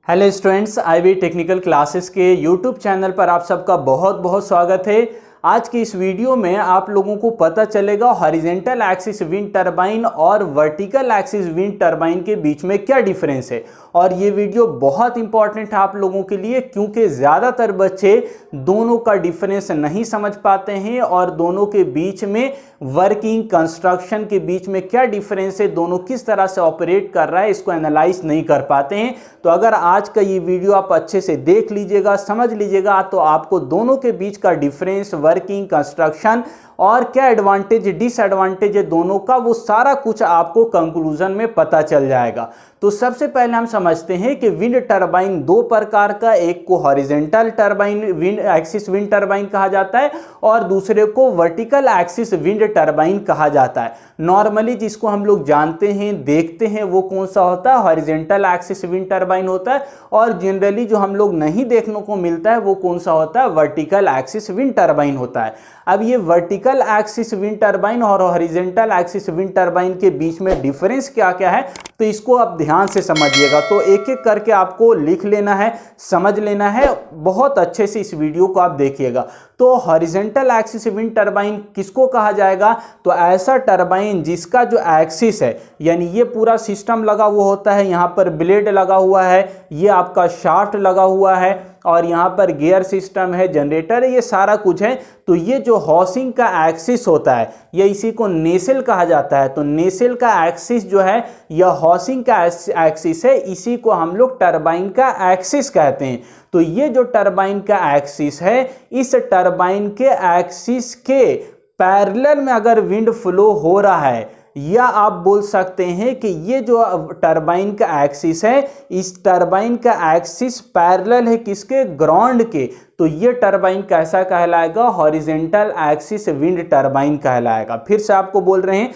Hello students, IV technical classes के YouTube channel पर आप सबका बहुत बहुत स्वागत है। आज की इस वीडियो में आप लोगों को पता चलेगा हॉरिजॉन्टल एक्सिस विंड टरबाइन और वर्टिकल एक्सिस विंड टरबाइन के बीच में क्या डिफरेंस है। और ये वीडियो बहुत इंपॉर्टेंट है आप लोगों के लिए, क्योंकि ज़्यादातर बच्चे दोनों का डिफरेंस नहीं समझ पाते हैं और दोनों के बीच में वर्किंग कंस्ट्रक्शन के बीच में क्या डिफरेंस है, दोनों किस तरह से ऑपरेट कर रहा है, इसको एनालाइज नहीं कर पाते हैं। तो अगर आज का ये वीडियो आप अच्छे से देख लीजिएगा, समझ लीजिएगा, तो आपको दोनों के बीच का डिफरेंस, वर्किंग कंस्ट्रक्शन और क्या एडवांटेज डिसएडवांटेज है दोनों का, वो सारा कुछ आपको कंक्लूजन में पता चल जाएगा। तो सबसे पहले हम समझते हैं कि विंड टरबाइन दो प्रकार का, एक को horizontal turbine wind axis wind turbine कहा जाता है और दूसरे को वर्टिकल एक्सिस विंड टरबाइन कहा जाता है। नॉर्मली जिसको हम लोग जानते हैं, देखते हैं, वो कौन सा होता है, हॉरिजॉन्टल एक्सिस विंड टरबाइन होता है। और जनरली जो हम लोग नहीं देखने को मिलता है वो कौन सा होता है, वर्टिकल एक्सिस विंड टरबाइन होता है। अब ये वर्टिकल एक्सिस विंड टरबाइन और हॉरिजॉन्टल एक्सिस विंड टरबाइन के बीच में डिफरेंस क्या क्या है, तो इसको आप ध्यान से समझिएगा। तो एक एक करके आपको लिख लेना है, समझ लेना है, बहुत अच्छे से इस वीडियो को आप देखिएगा। तो हॉरिजॉन्टल एक्सिस विंड टरबाइन किसको कहा जाएगा, तो ऐसा टरबाइन जिसका जो एक्सिस है, यानी ये पूरा सिस्टम लगा हुआ होता है, यहाँ पर ब्लेड लगा हुआ है, ये आपका शाफ्ट लगा हुआ है और यहाँ पर गियर सिस्टम है, जनरेटर है, ये सारा कुछ है। तो ये जो हॉसिंग का एक्सिस होता है, ये इसी को नेसेल कहा जाता है। तो नेसेल का एक्सिस जो है, यह हॉसिंग का एक्सिस है, इसी को हम लोग टरबाइन का एक्सिस कहते हैं। तो ये जो टरबाइन का एक्सिस है, इस टरबाइन के एक्सिस के पैरेलल में अगर विंड फ्लो हो रहा है, या आप बोल सकते हैं कि ये जो टरबाइन का एक्सिस है, इस टरबाइन का एक्सिस पैरेलल है किसके, ग्राउंड के, तो ये टरबाइन कैसा कहलाएगा, हॉरिजॉन्टल एक्सिस विंड टरबाइन कहलाएगा। फिर से आपको बोल रहे हैं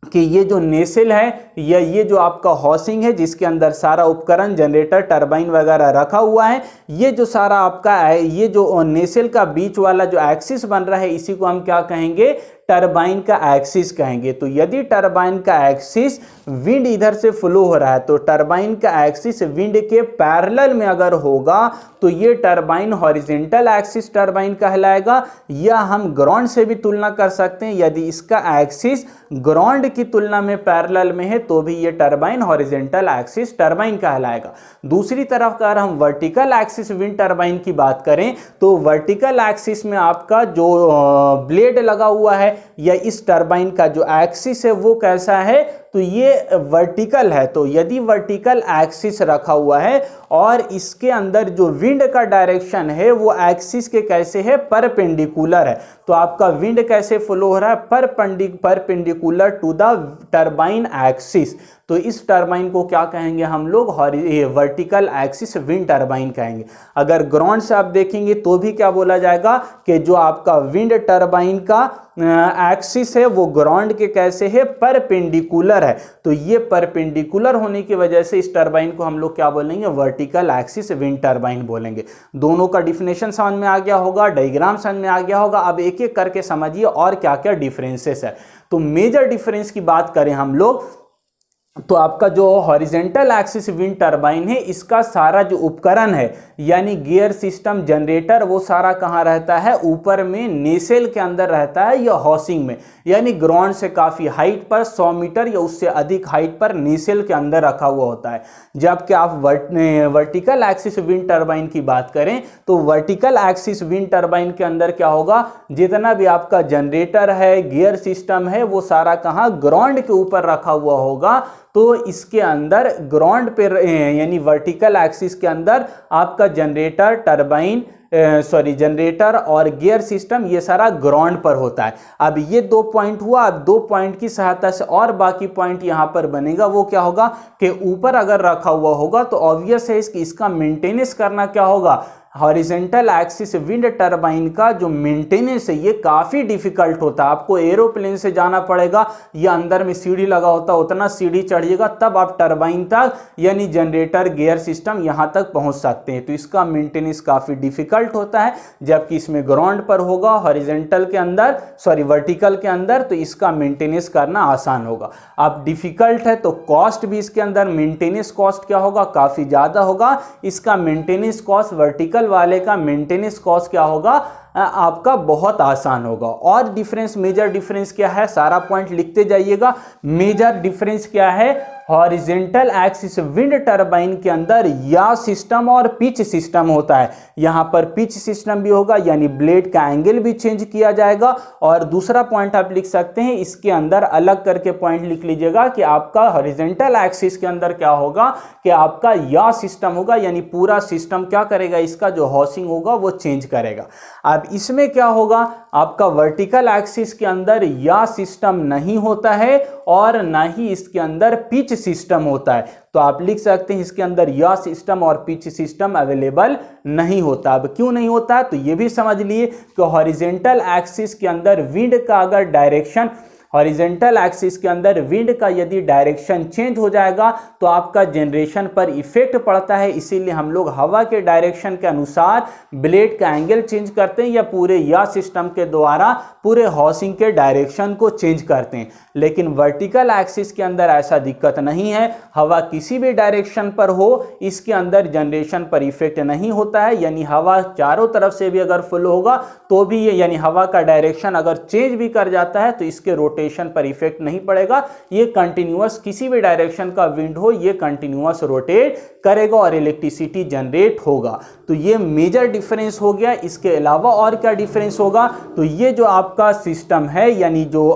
कि ये जो नेसेल है या ये जो आपका हॉसिंग है, जिसके अंदर सारा उपकरण, जनरेटर, टरबाइन वगैरह रखा हुआ है, ये जो सारा आपका ये जो नेसेल का बीच वाला जो एक्सिस बन रहा है, इसी को हम क्या कहेंगे, टरबाइन का एक्सिस कहेंगे। तो यदि टरबाइन का एक्सिस विंड इधर से फ्लो हो रहा है, तो टरबाइन का एक्सिस विंड के पैरेलल में अगर होगा तो ये टरबाइन हॉरिजॉन्टल एक्सिस टरबाइन कहलाएगा। या हम ग्राउंड से भी तुलना कर सकते हैं, यदि इसका एक्सिस ग्राउंड की तुलना में पैरेलल में है तो भी ये टरबाइन हॉरिजॉन्टल एक्सिस टरबाइन कहलाएगा। दूसरी तरफ अगर हम वर्टिकल एक्सिस विंड टरबाइन की बात करें, तो वर्टिकल एक्सिस में आपका जो ब्लेड लगा हुआ है या इस टरबाइन का जो एक्सिस है वो कैसा है, तो ये वर्टिकल है। तो यदि वर्टिकल एक्सिस रखा हुआ है और इसके अंदर जो विंड का डायरेक्शन है वो एक्सिस के कैसे है, परपेंडिकुलर है, तो आपका विंड कैसे फ्लो हो रहा है, perpendicular to the turbine axis. तो इस टरबाइन को क्या कहेंगे हम लोग, वर्टिकल एक्सिस विंड टरबाइन कहेंगे। अगर ग्राउंड से आप देखेंगे तो भी क्या बोला जाएगा कि जो आपका विंड टरबाइन का एक्सिस है वो ग्राउंड के कैसे है, परपेंडिकुलर है। तो ये परपेंडिकुलर होने की वजह से इस टरबाइन को हम लोग क्या बोलेंगे, वर्टिकल एक्सिस विंड टरबाइन बोलेंगे। दोनों का डिफिनेशन समझ में आ गया होगा, डायग्राम समझ में आ गया होगा। अब एक एक करके समझिए और क्या क्या डिफरेंसेस है। तो मेजर डिफरेंस की बात करें हम लोग, तो आपका जो हॉरिजॉन्टल एक्सिस विंड टरबाइन है, इसका सारा जो उपकरण है, यानी गियर सिस्टम, जनरेटर, वो सारा कहाँ रहता है, ऊपर में नेसेल के अंदर रहता है या हॉसिंग में, यानी ग्राउंड से काफ़ी हाइट पर, 100 मीटर या उससे अधिक हाइट पर नेसेल के अंदर रखा हुआ होता है। जबकि आप वर्टिकल एक्सिस विंड टरबाइन की बात करें, तो वर्टिकल एक्सिस विंड टरबाइन के अंदर क्या होगा, जितना भी आपका जनरेटर है, गियर सिस्टम है, वो सारा कहाँ, ग्राउंड के ऊपर रखा हुआ होगा। तो इसके अंदर ग्राउंड पे, यानी वर्टिकल एक्सिस के अंदर आपका जनरेटर, टरबाइन जनरेटर और गियर सिस्टम, ये सारा ग्राउंड पर होता है। अब ये 2 पॉइंट हुआ। अब 2 पॉइंट की सहायता से और बाकी पॉइंट यहाँ पर बनेगा, वो क्या होगा कि ऊपर अगर रखा हुआ होगा तो ऑब्वियस है इसका मेंटेनेंस करना क्या होगा, हॉरिजेंटल एक्सिस विंड टरबाइन का जो मेंटेनेंस है ये काफ़ी डिफिकल्ट होता है। आपको एरोप्लेन से जाना पड़ेगा या अंदर में सीढ़ी लगा होता है, उतना सीढ़ी चढ़िएगा तब आप टरबाइन तक यानी जनरेटर गियर सिस्टम यहाँ तक पहुँच सकते हैं। तो इसका मेंटेनेंस काफ़ी डिफिकल्ट होता है, जबकि इसमें ग्राउंड पर होगा हॉरिजेंटल के अंदर, सॉरी वर्टिकल के अंदर, तो इसका मेंटेनेंस करना आसान होगा। अब डिफिकल्ट है तो कॉस्ट भी इसके अंदर, मेंटेनेंस कॉस्ट क्या होगा, काफ़ी ज़्यादा होगा। इसका मेंटेनेंस कॉस्ट, वर्टिकल वाले का मेंटेनेंस कॉस्ट क्या होगा, आपका बहुत आसान होगा। और डिफरेंस, मेजर डिफरेंस क्या है, सारा पॉइंट लिखते जाइएगा। मेजर डिफरेंस क्या है, हॉरिजेंटल एक्सिस विंड टरबाइन के अंदर या सिस्टम और पिच सिस्टम होता है। यहां पर पिच सिस्टम भी होगा यानी ब्लेड का एंगल भी चेंज किया जाएगा। और दूसरा पॉइंट आप लिख सकते हैं, इसके अंदर अलग करके पॉइंट लिख लीजिएगा कि आपका हॉरिजेंटल एक्सिस के अंदर क्या होगा कि आपका या सिस्टम होगा, यानी पूरा सिस्टम क्या करेगा, इसका जो हाउसिंग होगा वो चेंज करेगा। अब इसमें क्या होगा, आपका वर्टिकल एक्सिस के अंदर या सिस्टम नहीं होता है और ना ही इसके अंदर पिच सिस्टम होता है। तो आप लिख सकते हैं इसके अंदर या सिस्टम और पिच सिस्टम अवेलेबल नहीं होता। अब क्यों नहीं होता है तो ये भी समझ लिए कि हॉरिजेंटल एक्सिस के अंदर विंड का अगर डायरेक्शन, हॉरिजेंटल एक्सिस के अंदर विंड का यदि डायरेक्शन चेंज हो जाएगा तो आपका जनरेशन पर इफेक्ट पड़ता है। इसीलिए हम लोग हवा के डायरेक्शन के अनुसार ब्लेड का एंगल चेंज करते हैं या पूरे या सिस्टम के द्वारा पूरे हाउसिंग के डायरेक्शन को चेंज करते हैं। लेकिन वर्टिकल एक्सिस के अंदर ऐसा दिक्कत नहीं है, हवा किसी भी डायरेक्शन पर हो इसके अंदर जनरेशन पर इफेक्ट नहीं होता है। यानी हवा चारों तरफ से भी अगर फुल होगा तो भी ये, यानी हवा का डायरेक्शन अगर चेंज भी कर जाता है तो इसके रोटेशन पर इफेक्ट नहीं पड़ेगा। ये कंटिन्यूअस, किसी भी डायरेक्शन का विंड हो ये कंटिन्यूअस रोटेट करेगा और इलेक्ट्रिसिटी जनरेट होगा। तो ये मेजर डिफरेंस हो गया। इसके अलावा और क्या डिफरेंस होगा, तो ये जो आपका सिस्टम है यानी जो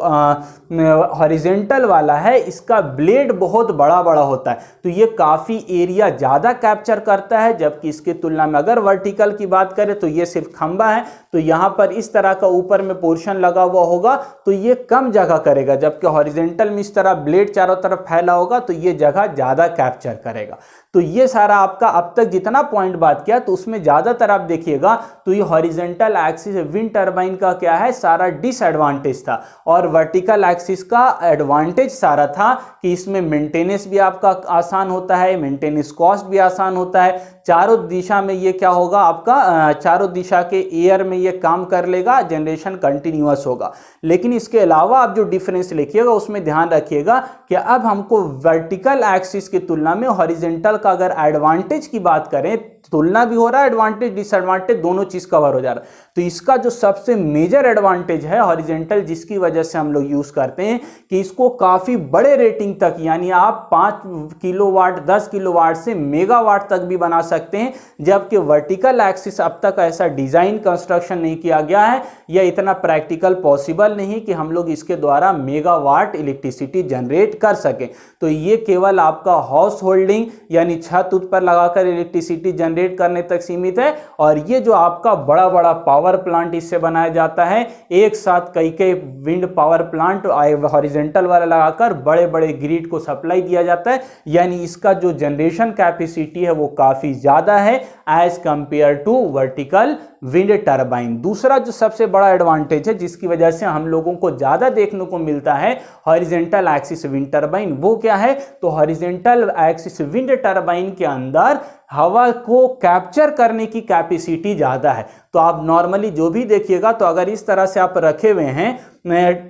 हॉरिजेंटल वाला है, इसका ब्लेड बहुत बड़ा बड़ा होता है, तो ये काफ़ी एरिया ज़्यादा कैप्चर करता है। जबकि इसकी तुलना में अगर वर्टिकल की बात करें तो ये सिर्फ खंबा है, तो यहाँ पर इस तरह का ऊपर में पोर्शन लगा हुआ होगा तो ये कम जगह करेगा। जबकि हॉरिजेंटल में इस तरह ब्लेड चारों तरफ फैला होगा तो ये जगह ज़्यादा कैप्चर करेगा। तो ये सारा आपका अब तक जितना पॉइंट बात किया तो उसमें ज़्यादातर आप देखिएगा तो ये हॉरिजेंटल एक्सिस विंड टरबाइन का क्या है, सारा डिसएडवांटेज था। और वर्टिकल एक्सिस का एडवांटेज सारा था कि इसमें मेंटेनेंस भी आपका आसान होता है, मेंटेनेंस कॉस्ट भी आसान होता है। चारों दिशा में ये क्या होगा आपका, चारों दिशा के एयर में ये काम कर लेगा, जनरेशन कंटिन्यूअस होगा। लेकिन इसके अलावा आप जो डिफरेंस लिखिएगा उसमें ध्यान रखिएगा कि अब हमको वर्टिकल एक्सिस की तुलना में हॉरिजेंटल का अगर एडवांटेज की बात करें, तुलना भी हो रहा है, एडवांटेज डिसएडवांटेज दोनों चीज कवर हो जा रहा है। तो इसका जो सबसे मेजर एडवांटेज है हॉरिजेंटल, जिसकी वजह से हम लोग यूज करते हैं कि इसको काफी बड़े रेटिंग तक, यानी आप 5 किलोवाट 10 किलोवाट से मेगावाट तक भी बना सकते हैं। जबकि वर्टिकल एक्सिस अब तक ऐसा डिजाइन कंस्ट्रक्शन नहीं किया गया है या इतना प्रैक्टिकल पॉसिबल नहीं कि हम लोग इसके द्वारा मेगावाट इलेक्ट्रिसिटी जनरेट कर सकें। तो ये केवल आपका हाउस होल्डिंग यानी छत उत पर लगाकर इलेक्ट्रिसिटी जनरेट करने तक सीमित है। और ये जो आपका बड़ा बड़ा पावर प्लांट इससे बनाया जाता है, एक साथ कई कई विंड पावर प्लांट हॉरिजेंटल वाला लगाकर बड़े बड़े ग्रिड को सप्लाई दिया जाता है। यानी इसका जो जनरेशन कैपेसिटी है वो काफी ज्यादा है as compare to vertical wind turbine. दूसरा जो सबसे बड़ा एडवांटेज है जिसकी वजह से हम लोगों को ज्यादा देखने को मिलता है हॉरिजेंटल एक्सिस विंड टरबाइन, वो क्या है, तो हॉरिजेंटल एक्सिस विंड टरबाइन के अंदर हवा को कैप्चर करने की कैपेसिटी ज्यादा है। तो आप नॉर्मली जो भी देखिएगा तो अगर इस तरह से आप रखे हुए हैं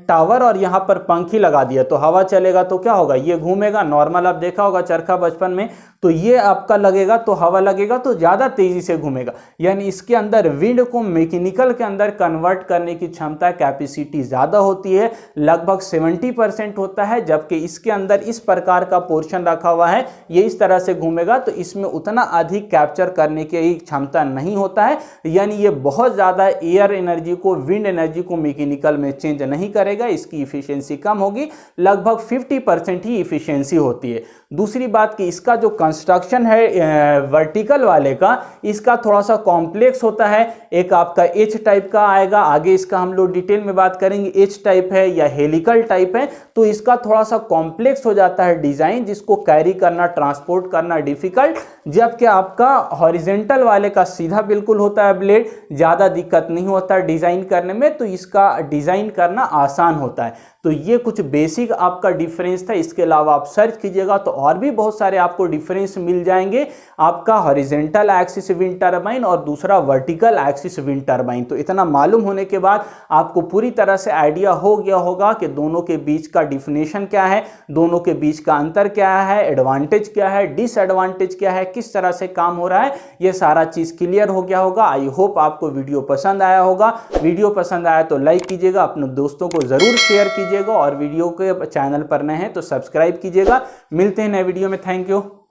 टावर और यहाँ पर पंखी लगा दिया तो हवा चलेगा तो क्या होगा, ये घूमेगा। नॉर्मल आप देखा होगा चरखा बचपन में, तो ये आपका लगेगा तो हवा लगेगा तो ज़्यादा तेज़ी से घूमेगा। यानी इसके अंदर विंड को मैकेनिकल के अंदर कन्वर्ट करने की क्षमता, कैपेसिटी ज़्यादा होती है, लगभग 70% होता है। जबकि इसके अंदर इस प्रकार का पोर्शन रखा हुआ है, ये इस तरह से घूमेगा तो इसमें उतना अधिक कैप्चर करने की क्षमता नहीं होता है। यानी ये बहुत ज़्यादा एयर एनर्जी को, विंड एनर्जी को मैकेनिकल में चेंज नहीं करेगा, इसकी इफिशियंसी कम होगी, लगभग 50% ही इफिशियंसी होती है। दूसरी बात कि इसका जो कंस्ट्रक्शन है वर्टिकल वाले का, इसका थोड़ा सा कॉम्प्लेक्स होता है। एक आपका एच टाइप का आएगा, आगे इसका हम लोग डिटेल में बात करेंगे। एच टाइप है या हेलिकल टाइप है तो इसका थोड़ा सा कॉम्प्लेक्स हो जाता है डिजाइन, जिसको कैरी करना, ट्रांसपोर्ट करना डिफिकल्ट, जबकि आपका हॉरिजेंटल वाले का सीधा बिल्कुल होता है ब्लेड, ज्यादा दिक्कत नहीं होता डिजाइन करने में, तो इसका डिजाइन करना आसान होता है। तो ये कुछ बेसिक आपका डिफरेंस था। इसके अलावा आप सर्च कीजिएगा तो और भी बहुत सारे आपको डिफरेंस मिल जाएंगे, आपका हॉरिजेंटल एक्सिस विंड टरबाइन और दूसरा वर्टिकल एक्सिस विंड टरबाइन। तो इतना मालूम होने के बाद आपको पूरी तरह से आइडिया हो गया होगा कि दोनों के बीच का डिफिनेशन क्या है, दोनों के बीच का अंतर क्या है, एडवांटेज क्या है, डिसएडवांटेज क्या है, किस तरह से काम हो रहा है, ये सारा चीज क्लियर हो गया होगा। आई होप आपको वीडियो पसंद आया होगा। वीडियो पसंद आया तो लाइक कीजिएगा, अपने दोस्तों को जरूर शेयर कीजिएगा और वीडियो के चैनल पर नए हैं तो सब्सक्राइब कीजिएगा। मिलते हैं नए वीडियो में। Thank you.